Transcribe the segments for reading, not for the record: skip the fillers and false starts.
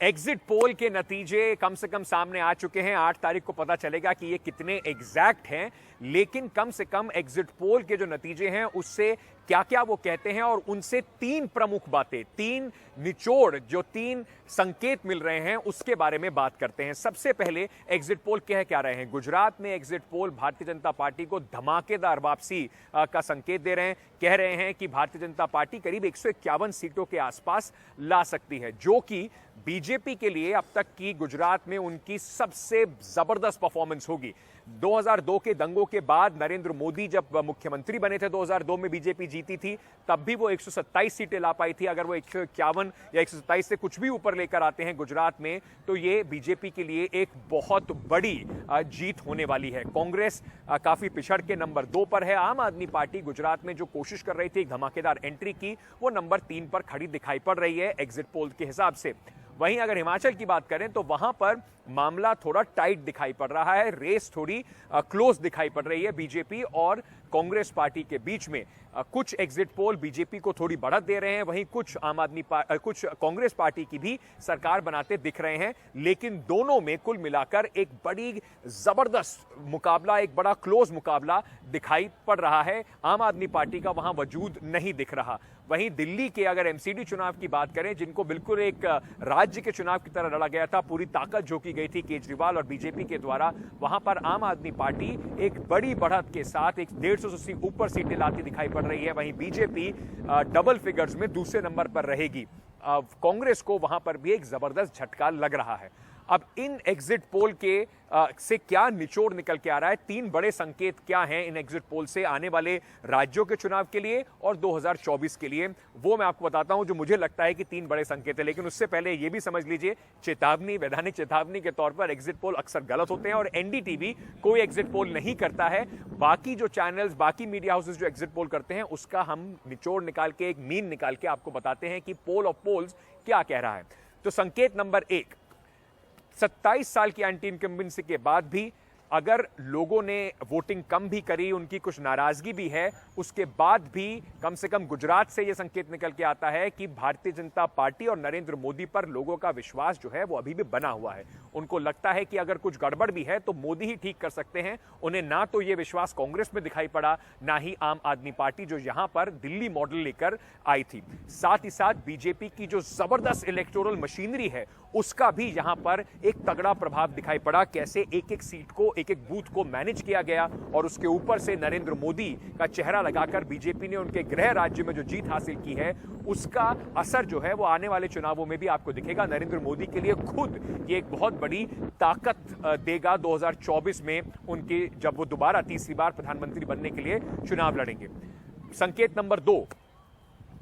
Exit poll के नतीजे कम से कम सामने आ चुके हैं। 8 तारीख को पता चलेगा कि ये कितने एग्जैक्ट हैं, लेकिन कम से कम एग्जिट पोल के जो नतीजे हैं उससे क्या क्या वो कहते हैं और उनसे 3 प्रमुख बातें, 3 निचोड़, जो 3 संकेत मिल रहे हैं उसके बारे में बात करते हैं। सबसे पहले एग्जिट पोल कह क्या रहे हैं। गुजरात में exit poll Bharatiya Janata party को धमाकेदार वापसी का संकेत दे रहे हैं। कह रहे हैं कि भारतीय जनता पार्टी करीब 151 सीटों के आसपास ला सकती है, जो कि बीजेपी के लिए अब तक की गुजरात में उनकी सबसे जबरदस्त परफॉर्मेंस होगी। 2002 के दंगों के बाद नरेंद्र मोदी जब मुख्यमंत्री बने थे, 2002 में बीजेपी जीती थी, तब भी वो 127 सीटें ला पाई थी। अगर वो 151 या 127 से कुछ भी ऊपर लेकर आते हैं गुजरात में, तो ये बीजेपी के लिए एक बहुत बड़ी जीत होने वाली है। कांग्रेस काफी पिछड़ के नंबर 2 पर है। आम आदमी पार्टी गुजरात में जो कोशिश कर रही थी एक धमाकेदार एंट्री की, वो नंबर 3 पर खड़ी दिखाई पड़ रही है एग्जिट पोल के हिसाब से। वहीं अगर हिमाचल की बात करें तो वहां पर मामला थोड़ा टाइट दिखाई पड़ रहा है। रेस थोड़ी क्लोज दिखाई पड़ रही है बीजेपी और कांग्रेस पार्टी के बीच में। कुछ एग्जिट पोल बीजेपी को थोड़ी बढ़त दे रहे हैं, वहीं कुछ कुछ कांग्रेस पार्टी की भी सरकार बनाते दिख रहे हैं, लेकिन दोनों में कुल मिलाकर एक बड़ी जबरदस्त मुकाबला, एक बड़ा क्लोज मुकाबला दिखाई पड़ रहा है। आम आदमी पार्टी का वहां वजूद नहीं दिख रहा। वहीं दिल्ली के अगर एमसीडी चुनाव की बात करें, जिनको बिल्कुल एक राज्य के चुनाव की तरह लड़ा गया था, पूरी ताकत झोंकी गई थी केजरीवाल और बीजेपी के द्वारा, वहां पर आम आदमी पार्टी एक बड़ी बढ़त के साथ एक 150 से ऊपर सीटें लाती दिखाई पड़ रही है। वहीं बीजेपी डबल फिगर्स में दूसरे नंबर पर रहेगी। कांग्रेस को वहां पर भी एक जबरदस्त झटका लग रहा है। अब इन एग्जिट पोल के से क्या निचोड़ निकल के आ रहा है, 3 बड़े संकेत क्या हैं इन एग्जिट पोल से आने वाले राज्यों के चुनाव के लिए और 2024 के लिए, वो मैं आपको बताता हूं, जो मुझे लगता है कि 3 बड़े संकेत है। लेकिन उससे पहले ये भी समझ लीजिए, चेतावनी, वैधानिक चेतावनी के तौर पर एग्जिट पोल अक्सर गलत होते हैं और एनडीटीवी कोई एग्जिट पोल नहीं करता है। बाकी जो चैनल्स, बाकी मीडिया हाउसेस जो एग्जिट पोल करते हैं, उसका हम निचोड़ निकाल के, एक मीन निकाल के आपको बताते हैं कि पोल ऑफ पोल्स क्या कह रहा है। तो संकेत नंबर 1, 27 साल की एंटी इनकम्बेंसी के बाद भी अगर लोगों ने वोटिंग कम भी करी, उनकी कुछ नाराजगी भी है, उसके बाद भी कम से कम गुजरात से यह संकेत निकल के आता है कि भारतीय जनता पार्टी और नरेंद्र मोदी पर लोगों का विश्वास जो है वो अभी भी बना हुआ है। उनको लगता है कि अगर कुछ गड़बड़ भी है तो मोदी ही ठीक कर सकते हैं। उन्हें ना तो यह विश्वास कांग्रेस में दिखाई पड़ा, ना ही आम आदमी पार्टी जो यहां पर दिल्ली मॉडल लेकर आई थी। साथ ही साथ बीजेपी की जो जबरदस्त इलेक्टोरल मशीनरी है, उसका भी यहां पर एक तगड़ा प्रभाव दिखाई पड़ा। कैसे एक एक सीट को, एक एक बूथ को मैनेज किया गया और उसके ऊपर से नरेंद्र मोदी का चेहरा लगाकर बीजेपी ने उनके गृह राज्य में जो जीत हासिल की है, उसका असर जो है वो आने वाले चुनावों में भी आपको दिखेगा। नरेंद्र मोदी के लिए खुद ये एक बहुत बड़ी ताकत देगा 2024 में उनके, जब वो दोबारा तीसरी बार प्रधानमंत्री बनने के लिए चुनाव लड़ेंगे। संकेत नंबर 2,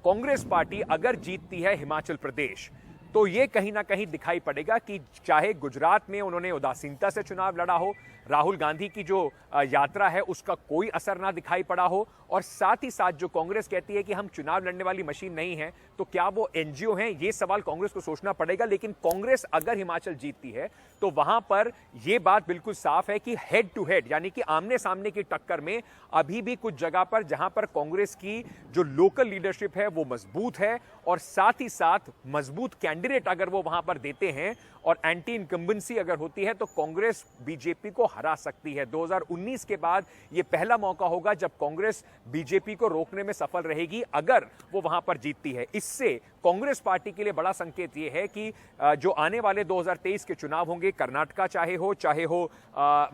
कांग्रेस पार्टी अगर जीतती है हिमाचल प्रदेश, तो ये कहीं ना कहीं दिखाई पड़ेगा कि चाहे गुजरात में उन्होंने उदासीनता से चुनाव लड़ा हो, राहुल गांधी की जो यात्रा है उसका कोई असर ना दिखाई पड़ा हो, और साथ ही साथ जो कांग्रेस कहती है कि हम चुनाव लड़ने वाली मशीन नहीं है, तो क्या वो एनजीओ हैं, ये सवाल कांग्रेस को सोचना पड़ेगा। लेकिन कांग्रेस अगर हिमाचल जीतती है तो वहां पर यह बात बिल्कुल साफ है कि हेड टू हेड, यानी कि आमने सामने की टक्कर में अभी भी कुछ जगह पर जहां पर कांग्रेस की जो लोकल लीडरशिप है वो मजबूत है, और साथ ही साथ मजबूत कैंडिडेट अगर वो वहां पर देते हैं और एंटी इनकम्बेंसी अगर होती है, तो कांग्रेस बीजेपी को हरा सकती है। 2019 के बाद यह पहला मौका होगा जब कांग्रेस बीजेपी को रोकने में सफल रहेगी, अगर वो वहां पर जीतती है। इससे कांग्रेस पार्टी के लिए बड़ा संकेत यह है कि जो आने वाले 2023 के चुनाव होंगे, कर्नाटका चाहे हो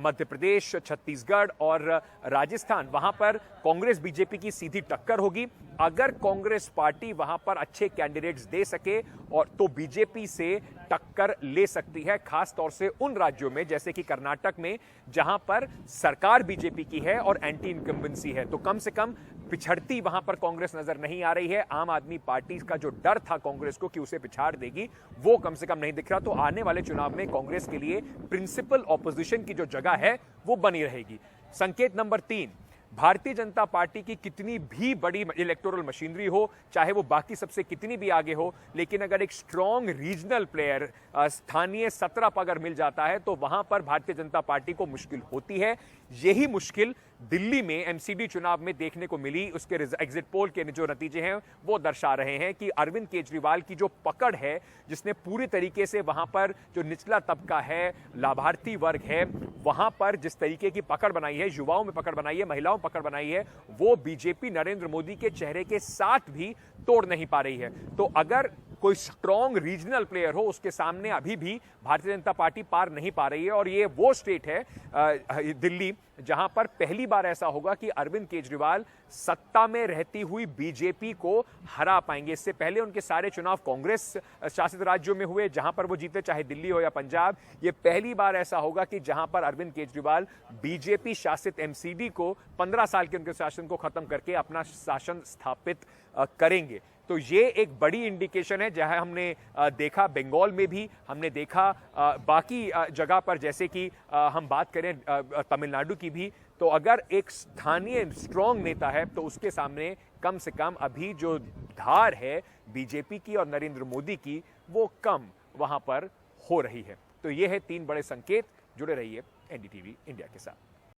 मध्य प्रदेश, छत्तीसगढ़ और राजस्थान, वहां पर कांग्रेस बीजेपी की सीधी टक्कर होगी। अगर कांग्रेस पार्टी वहां पर अच्छे कैंडिडेट्स दे सके और तो बीजेपी से टक्कर ले सकती है, खास तौर से उन राज्यों में जैसे कि कर्नाटक में जहां पर सरकार बीजेपी की है और एंटी इनकम्बेंसी है। तो कम से कम पिछड़ती वहां पर कांग्रेस नजर नहीं आ रही है। आम आदमी पार्टी का जो डर था कांग्रेस को कि उसे पिछाड़ देगी, वो कम से कम नहीं दिख रहा। तो आने वाले चुनाव में कांग्रेस के लिए प्रिंसिपल ऑपोजिशन की जो जगह है वो बनी रहेगी। संकेत नंबर 3, भारतीय जनता पार्टी की कितनी भी बड़ी इलेक्टोरल मशीनरी हो, चाहे वो बाकी सबसे कितनी भी आगे हो, लेकिन अगर एक स्ट्रॉन्ग रीजनल प्लेयर, स्थानीय सतरप अगर मिल जाता है, तो वहां पर भारतीय जनता पार्टी को मुश्किल होती है। यही मुश्किल दिल्ली में एमसीडी चुनाव में देखने को मिली, उसके एग्जिट पोल के जो नतीजे हैं वो दर्शा रहे हैं कि अरविंद केजरीवाल की जो पकड़ है, जिसने पूरी तरीके से वहां पर जो निचला तबका है, लाभार्थी वर्ग है, वहां पर जिस तरीके की पकड़ बनाई है, युवाओं में पकड़ बनाई है, महिलाओं में पकड़ बनाई है, वो बीजेपी नरेंद्र मोदी के चेहरे के साथ भी तोड़ नहीं पा रही है। तो अगर कोई स्ट्रॉन्ग रीजनल प्लेयर हो, उसके सामने अभी भी भारतीय जनता पार्टी पार नहीं पा रही है। और ये वो स्टेट है दिल्ली, जहां पर पहली बार ऐसा होगा कि अरविंद केजरीवाल सत्ता में रहती हुई बीजेपी को हरा पाएंगे। इससे पहले उनके सारे चुनाव कांग्रेस शासित राज्यों में हुए, जहां पर वो जीते, चाहे दिल्ली हो या पंजाब। ये पहली बार ऐसा होगा कि जहां पर अरविंद केजरीवाल बीजेपी शासित एमसीडी को 15 साल के उनके शासन को खत्म करके अपना शासन स्थापित करेंगे। तो ये एक बड़ी इंडिकेशन है, जहां हमने देखा बंगाल में भी, हमने देखा बाकी जगह पर, जैसे कि हम बात करें तमिलनाडु की भी। तो अगर एक स्थानीय स्ट्रॉन्ग नेता है तो उसके सामने कम से कम अभी जो धार है बीजेपी की और नरेंद्र मोदी की, वो कम वहां पर हो रही है। तो ये है 3 बड़े संकेत। जुड़े रहिए एनडीटीवी इंडिया के साथ।